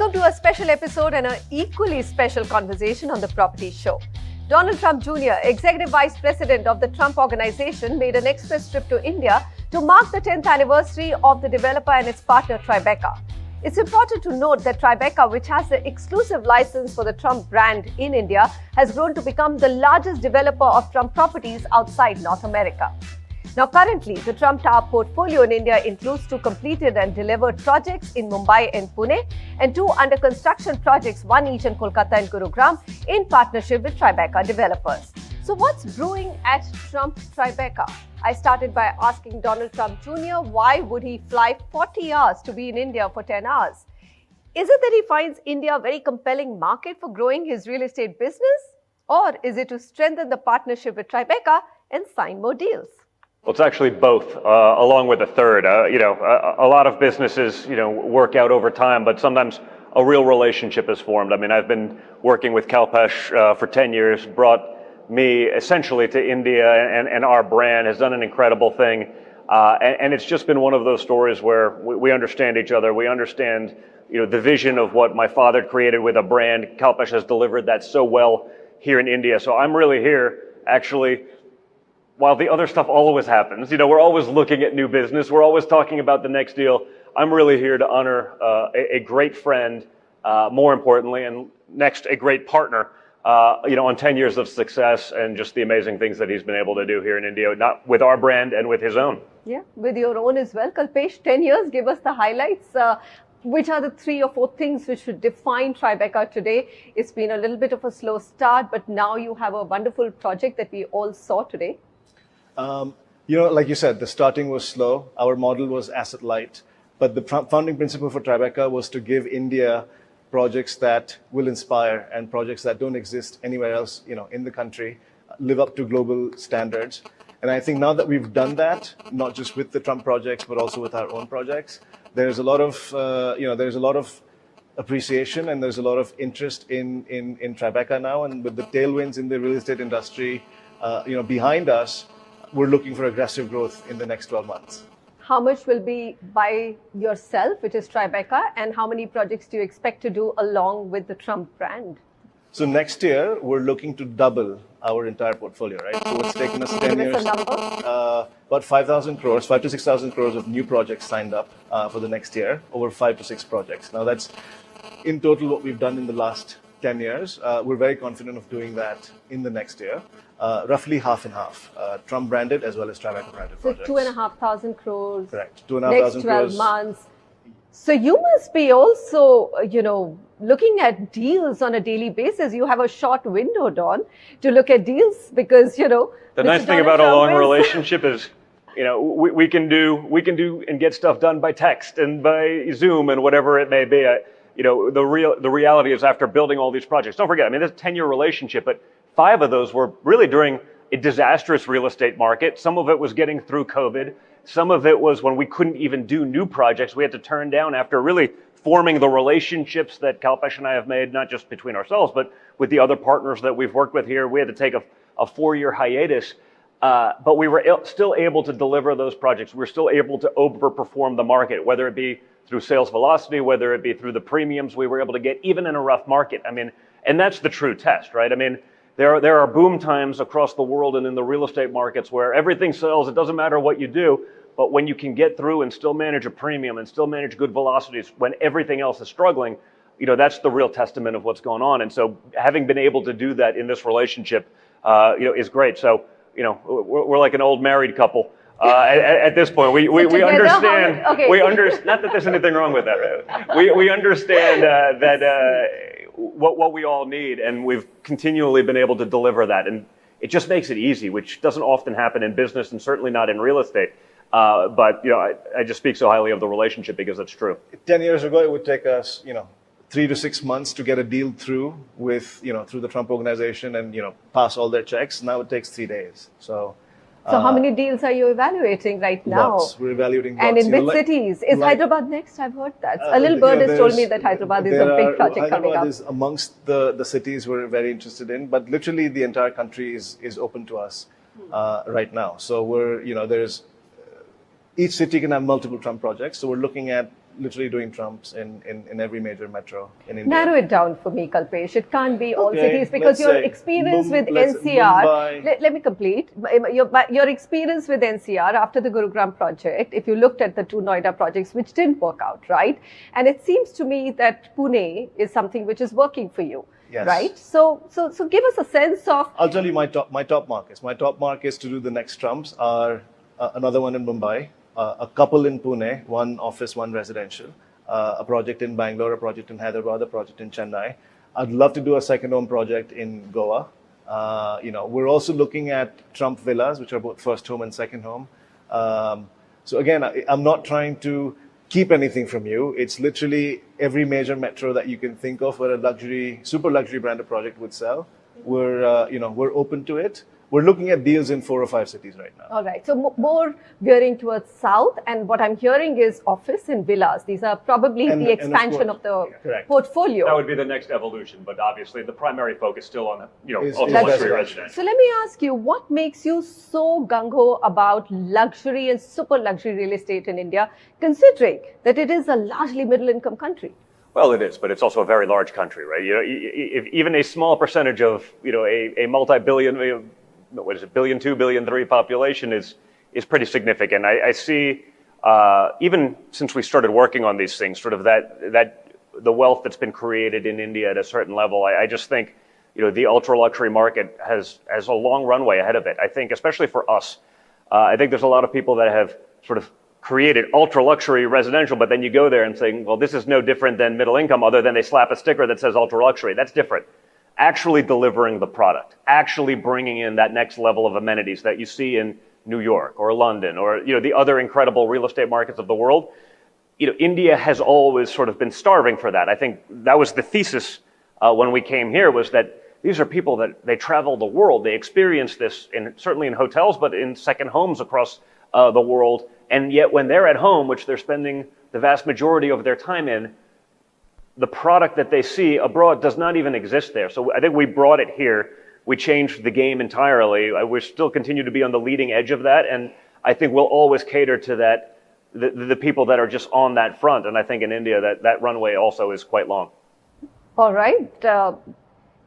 Welcome to a special episode and an equally special conversation on the Property Show. Donald Trump Jr., Executive Vice President of the Trump Organization, made an express trip to India to mark the 10th anniversary of the developer and its partner Tribeca. It's important to note that Tribeca, which has the exclusive license for the Trump brand in India, has grown to become the largest developer of Trump properties outside North America. Now, currently, the Trump Tower portfolio in India includes 2 completed and delivered projects in Mumbai and Pune, and 2 under construction projects, one each in Kolkata and Gurugram, in partnership with Tribeca developers. So what's brewing at Trump Tribeca? I started by asking Donald Trump Jr. why would he fly 40 hours to be in India for 10 hours? Is it that he finds India a very compelling market for growing his real estate business? Or is it to strengthen the partnership with Tribeca and sign more deals? Well, it's actually both, along with a third. A lot of businesses, work out over time, but sometimes a real relationship is formed. I mean, I've been working with Kalpesh for 10 years, brought me essentially to India, and our brand has done an incredible thing. And it's just been one of those stories where we understand each other. We understand, the vision of what my father created with a brand. Kalpesh has delivered that so well here in India. So I'm really here, actually, while the other stuff always happens. We're always looking at new business. We're always talking about the next deal. I'm really here to honor a great friend, more importantly, and next, a great partner, on 10 years of success and just the amazing things that he's been able to do here in India, not with our brand and with his own. Yeah, with your own as well. Kalpesh, 10 years, give us the highlights. Which are the 3 or 4 things which should define Tribeca today? It's been a little bit of a slow start, but now you have a wonderful project that we all saw today. Like you said, the starting was slow. Our model was asset light, but the founding principle for Tribeca was to give India projects that will inspire and projects that don't exist anywhere else, in the country, live up to global standards. And I think now that we've done that, not just with the Trump projects, but also with our own projects, there's a lot of appreciation and there's a lot of interest in Tribeca now. And with the tailwinds in the real estate industry, behind us, we're looking for aggressive growth in the next 12 months. How much will be by yourself, which is Tribeca, and how many projects do you expect to do along with the Trump brand? So next year, we're looking to double our entire portfolio, right? So it's taken us 10 years. Give us a number. About 5,000 crores, 5 to 6,000 crores of new projects signed up for the next year, over 5 to 6 projects. Now that's in total what we've done in the last 10 years. We're very confident of doing that in the next year. Roughly half and half, Trump branded as well as Tribeca branded projects. So 2,500 crores. Correct. 2,500 next 12 crores. months. So you must be also, looking at deals on a daily basis. You have a short window, Don, to look at deals because, The nice thing about a long relationship is, we can do and get stuff done by text and by Zoom and whatever it may be. The reality is after building all these projects, don't forget, this is a 10-year relationship, but 5 of those were really during a disastrous real estate market. Some of it was getting through COVID. Some of it was when we couldn't even do new projects. We had to turn down after really forming the relationships that Kalpesh and I have made, not just between ourselves, but with the other partners that we've worked with here. We had to take a 4-year hiatus, but we were still able to deliver those projects. We were still able to overperform the market, whether it be through sales velocity, whether it be through the premiums we were able to get, even in a rough market. And that's the true test, right? There are boom times across the world and in the real estate markets where everything sells. It doesn't matter what you do, but when you can get through and still manage a premium and still manage good velocities when everything else is struggling, that's the real testament of what's going on. And so having been able to do that in this relationship, is great. So, we're like an old married couple. At this point, we understand. Not that there's anything wrong with that. Right? We understand what we all need, and we've continually been able to deliver that, and it just makes it easy, which doesn't often happen in business, and certainly not in real estate. But I just speak so highly of the relationship because it's true. 10 years ago, it would take us, 3 to 6 months to get a deal through with, through the Trump organization and pass all their checks. Now it takes 3 days. So how many deals are you evaluating right now? Lots. We're evaluating lots. And in which cities? Is Hyderabad next? I've heard that. A little bird has told me that Hyderabad is a big project coming up. Hyderabad is amongst the cities we're very interested in, but literally the entire country is open to us right now. So we're, there's each city can have multiple Trump projects. So we're looking at literally doing Trumps in every major metro in India. Narrow it down for me, Kalpesh. It can't be all Okay, cities because let's your say experience with let's- NCR. Mumbai. Let me complete. Your experience with NCR after the Gurugram project, if you looked at the two Noida projects, which didn't work out, right? And it seems to me that Pune is something which is working for you. Yes. Right? So give us a sense of. I'll tell you my top markets. My top markets to do the next Trumps are another one in Mumbai, a couple in Pune, one office, one residential, a project in Bangalore, a project in Hyderabad, a project in Chennai. I'd love to do a second home project in Goa. We're also looking at Trump villas, which are both first home and second home. So again, I'm not trying to keep anything from you. It's literally every major metro that you can think of where a super luxury branded project would sell. We're open to it. We're looking at deals in 4 or 5 cities right now. All right. So more veering towards south, and what I'm hearing is office and villas. These are probably the expansion of the portfolio. That would be the next evolution, but obviously the primary focus still on Is ultra-luxury residential. So let me ask you, what makes you so gung-ho about luxury and super luxury real estate in India, considering that it is a largely middle-income country? Well, it is, but it's also a very large country, right? If even a small percentage of a multi-billion, what is it, 1.2 billion, 1.3 billion population is pretty significant. I see, even since we started working on these things, sort of that the wealth that's been created in India at a certain level. I just think, the ultra luxury market has a long runway ahead of it. I think, especially for us, I think there's a lot of people that have sort of created ultra luxury residential, but then you go there and saying, well, this is no different than middle income, other than they slap a sticker that says ultra luxury. That's different. Actually delivering the product, actually bringing in that next level of amenities that you see in New York or London or the other incredible real estate markets of the world. India has always sort of been starving for that. I think that was the thesis when we came here, was that these are people that they travel the world, they experience this certainly in hotels, but in second homes across the world, and yet when they're at home, which they're spending the vast majority of their time in, the product that they see abroad does not even exist there. So I think we brought it here. We changed the game entirely. We still continue to be on the leading edge of that. And I think we'll always cater to that, the people that are just on that front. And I think in India, that runway also is quite long. All right.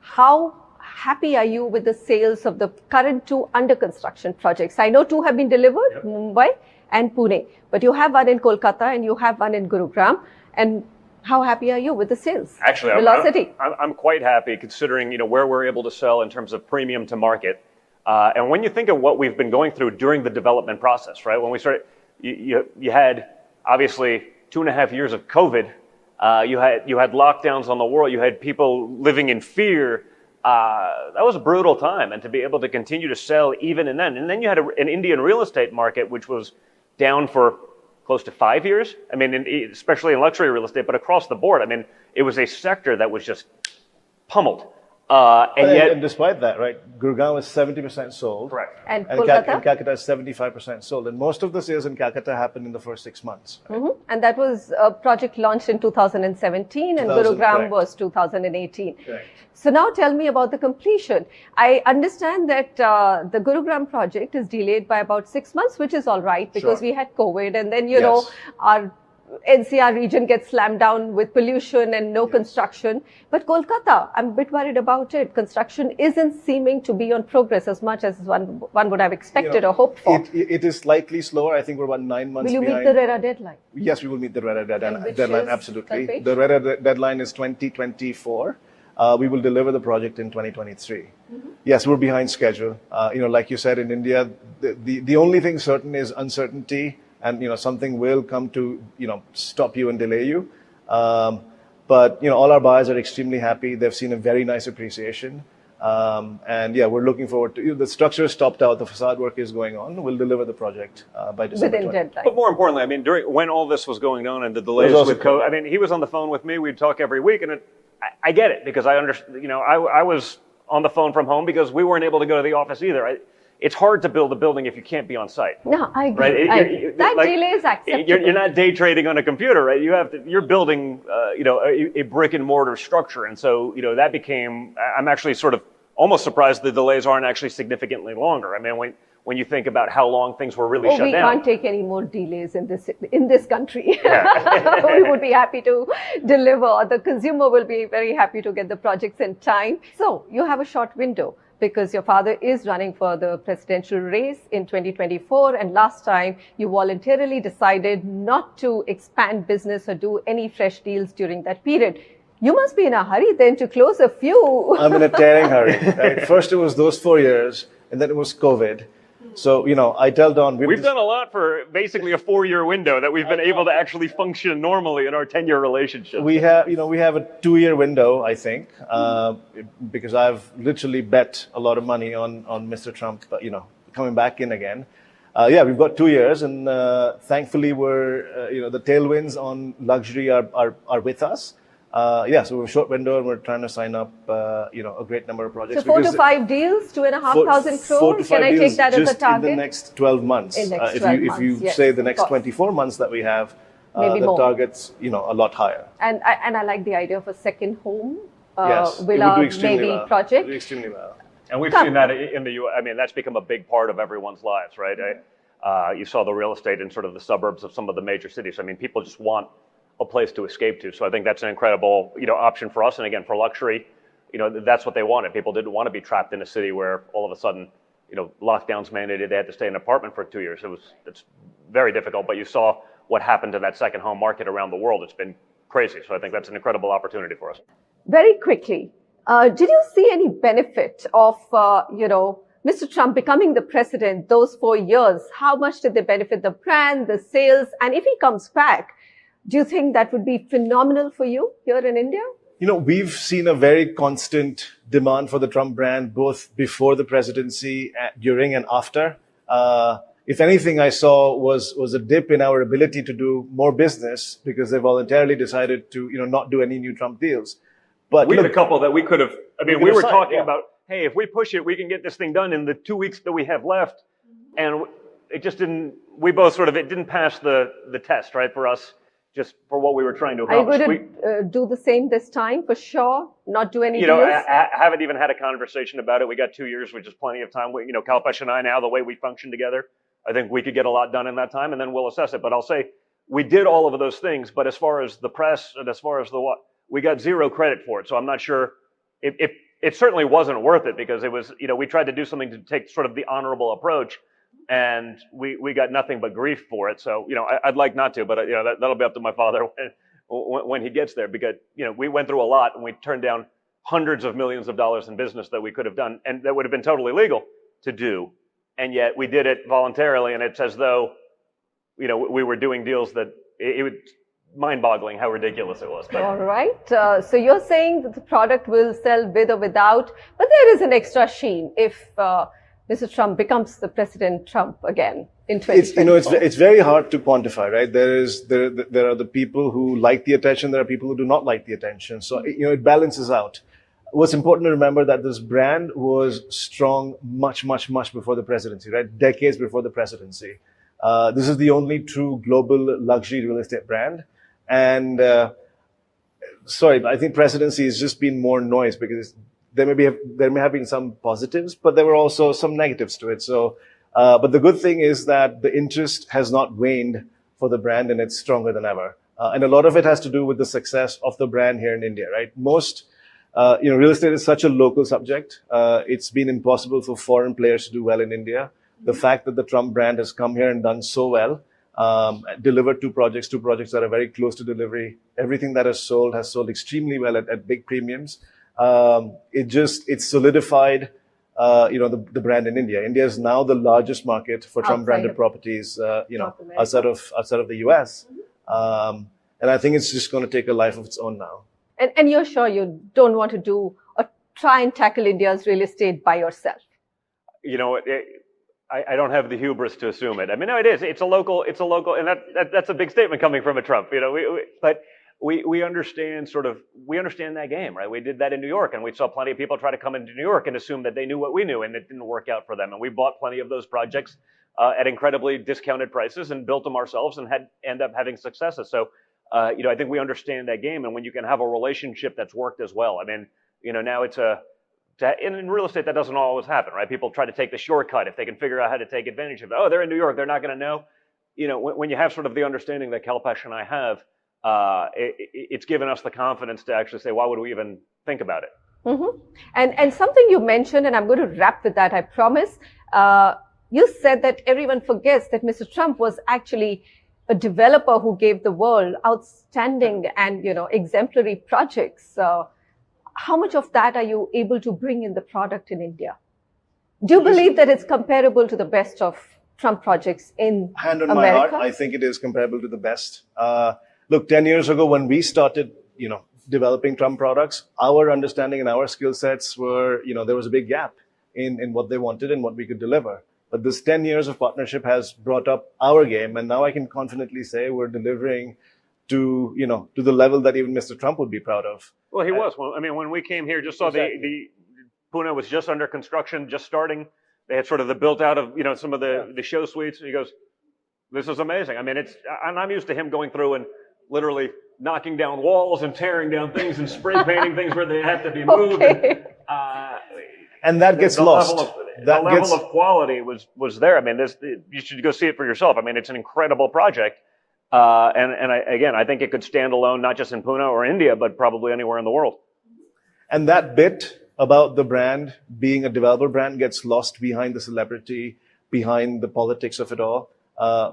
How happy are you with the sales of the current 2 under construction projects? I know 2 have been delivered, Mumbai and Pune, but you have one in Kolkata and you have one in Gurugram. And how happy are you with the sales? Actually, velocity? I'm quite happy, considering where we're able to sell in terms of premium to market. And when you think of what we've been going through during the development process, right? When we started, you had obviously 2.5 years of COVID. You had lockdowns on the world. You had people living in fear. That was a brutal time, and to be able to continue to sell even in then. And then you had an Indian real estate market which was down for close to 5 years. I mean, especially in luxury real estate, but across the board. I mean, it was a sector that was just pummeled. And despite that, right, Gurgaon is 70% sold. Correct. And Kolkata? And Calcutta is 75% sold. And most of the sales in Calcutta happened in the first 6 months. Right? Mm-hmm. And that was a project launched in 2017 and Gurugram was 2018. Correct. So now tell me about the completion. I understand that the Gurugram project is delayed by about 6 months, which is all right because we had COVID, and then, our NCR region gets slammed down with pollution and no construction. But Kolkata, I'm a bit worried about it. Construction isn't seeming to be on progress as much as one would have expected or hoped for. It is slightly slower. I think we're about 9 months behind. Will you meet the RERA deadline? Yes, we will meet the RERA deadline, Kalpesh? absolutely. The RERA deadline is 2024. We will deliver the project in 2023. Mm-hmm. Yes, we're behind schedule. Like you said, in India, the only thing certain is uncertainty, and something will come to stop you and delay you. But all our buyers are extremely happy. They've seen a very nice appreciation. We're looking forward to the structure is topped out. The facade work is going on. We'll deliver the project by December. Within deadline. But more importantly, I mean, when all this was going on and the delays with COVID, I mean, he was on the phone with me. We'd talk every week, and I get it, because I understand. I was on the phone from home because we weren't able to go to the office either. It's hard to build a building if you can't be on site. No, I agree. Right? That delay is acceptable. You're not day trading on a computer, right? You're building, a brick and mortar structure, and so that became. I'm actually sort of almost surprised the delays aren't actually significantly longer. I mean, when you think about how long things were really shut We down. can't take any more delays in this country. We would be happy to deliver. The consumer will be very happy to get the projects in time. So you have a short window because your father is running for the presidential race in 2024, and last time you voluntarily decided not to expand business or do any fresh deals during that period. You must be in a hurry then to close a few. I'm in a tearing hurry. Right? First it was those 4 years, and then it was COVID. So, I tell Don... We've done a lot for basically a 4-year window that we've been able to actually function normally in our 10-year relationship. We have a 2-year window, I think, because I've literally bet a lot of money on Mr. Trump, coming back in again. We've got 2 years, and thankfully we're, the tailwinds on luxury are with us. So we have a short window, and we're trying to sign up, a great number of projects. So 4 to 5 deals, 2,500 crores. Can I take that as a target? In the next 12 months. In next 12 if you yes, say the next 24 months that we have, maybe the more. target's, a lot higher. And I like the idea of a second home, Yes, villa, maybe project. do extremely well. And we've seen that in the U.S. I mean, that's become a big part of everyone's lives, right? You saw the real estate in sort of the suburbs of some of the major cities. I mean, people just want a place to escape to. So I think that's an incredible, option for us. And again, for luxury, that's what they wanted. People didn't want to be trapped in a city where all of a sudden, lockdowns mandated they had to stay in an apartment for 2 years. It's very difficult, but you saw what happened to that second home market around the world. It's been crazy. So I think that's an incredible opportunity for us. Very quickly, did you see any benefit of, Mr. Trump becoming the president those 4 years? How much did they benefit the brand, the sales? And if he comes back, do you think that would be phenomenal for you here in India? We've seen a very constant demand for the Trump brand, both before the presidency, during and after. If anything, I saw was a dip in our ability to do more business because they voluntarily decided to, not do any new Trump deals. But we had a couple that we could have, we were talking about, hey, if we push it, we can get this thing done in the 2 weeks that we have left. And it just didn't, we both it didn't pass the test, right, for us. Just for what we were trying to accomplish. Are you going to do the same this time for sure? Not do any deals? I haven't even had a conversation about it. We got 2 years, which is plenty of time. Kalpesh and I now, the way we function together, I think we could get a lot done in that time, and then we'll assess it. But I'll say we did all of those things, but as far as the press and as far as we got zero credit for it. So I'm not sure it certainly wasn't worth it because it was, we tried to do something to take sort of the honorable approach. And we got nothing but grief for it. So, I'd like not to, but, that'll be up to my father when he gets there because, we went through a lot and we turned down hundreds of millions of dollars in business that we could have done and that would have been totally legal to do. And yet we did it voluntarily. And it's as though, we were doing deals that it was mind-boggling how ridiculous it was. But, all right. So you're saying that the product will sell with or without, but there is an extra sheen if Mr. Trump becomes the President Trump again in 2024. It's very hard to quantify, right? There are the people who like the attention, there are people who do not like the attention. So, it balances out. What's important to remember that this brand was strong much, much, much before the presidency, right? Decades before the presidency. This is the only true global luxury real estate brand. And, I think presidency has just been more noise because there may have been some positives, but there were also some negatives to it. So, but the good thing is that the interest has not waned for the brand and it's stronger than ever. And a lot of it has to do with the success of the brand here in India, right? Most, real estate is such a local subject. It's been impossible for foreign players to do well in India. The fact that the Trump brand has come here and done so well, delivered two projects that are very close to delivery. Everything that has sold extremely well at big premiums. It's solidified, the brand in India. India is now the largest market for Trump branded properties, outside of the US. And I think it's just going to take a life of its own now. And you're sure you don't want to try and tackle India's real estate by yourself? I don't have the hubris to assume it. No, it is. It's a local, and that's a big statement coming from a Trump, but we understand that game, right? We did that in New York, and we saw plenty of people try to come into New York and assume that they knew what we knew, and it didn't work out for them. And we bought plenty of those projects at incredibly discounted prices and built them ourselves and end up having successes. So, I think we understand that game, and when you can have a relationship that's worked as well. Now it's and in real estate, that doesn't always happen, right? People try to take the shortcut if they can figure out how to take advantage of it. Oh, they're in New York, they're not going to know. When you have sort of the understanding that Kalpesh and I have, it's given us the confidence to actually say, why would we even think about it? Mm-hmm. And something you mentioned, and I'm going to wrap with that, I promise. You said that everyone forgets that Mr. Trump was actually a developer who gave the world outstanding and, exemplary projects. How much of that are you able to bring in the product in India? Do you believe that it's comparable to the best of Trump projects in Hand on America? my heart, I think it is comparable to the best. Look, 10 years ago when we started, developing Trump products, our understanding and our skill sets were, there was a big gap in what they wanted and what we could deliver. But this 10 years of partnership has brought up our game, and now I can confidently say we're delivering to the level that even Mr. Trump would be proud of. Well, he was. Well, I mean, when we came here, just saw Exactly. the Pune was just under construction, just starting. They had sort of the built out of some of the show suites. And he goes, "This is amazing." I mean, and I'm used to him going through and literally knocking down walls and tearing down things and spray painting things where they have to be moved. Okay. And that gets lost. The level of quality was there. I mean, you should go see it for yourself. I mean, it's an incredible project. And I think it could stand alone, not just in Pune or India, but probably anywhere in the world. And that bit about the brand being a developer brand gets lost behind the celebrity, behind the politics of it all.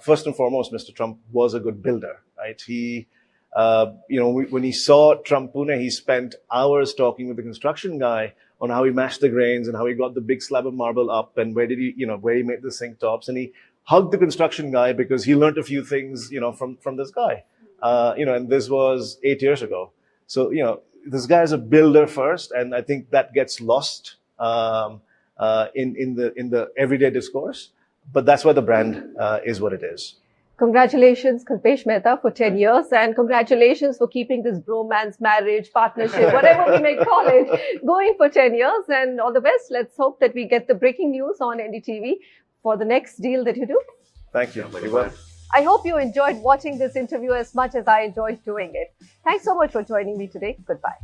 First and foremost, Mr. Trump was a good builder, right? He, when he saw Trump Pune, he spent hours talking with the construction guy on how he mashed the grains and how he got the big slab of marble up and where he made the sink tops. And he hugged the construction guy because he learned a few things, from this guy. And this was 8 years ago. So, this guy is a builder first, and I think that gets lost in the everyday discourse. But that's why the brand is what it is. Congratulations, Kalpesh Mehta, for 10 years, and congratulations for keeping this bromance, marriage, partnership, whatever we may call it, going for 10 years. And all the best. Let's hope that we get the breaking news on NDTV for the next deal that you do. Thank you. Very well. I hope you enjoyed watching this interview as much as I enjoyed doing it. Thanks so much for joining me today. Goodbye.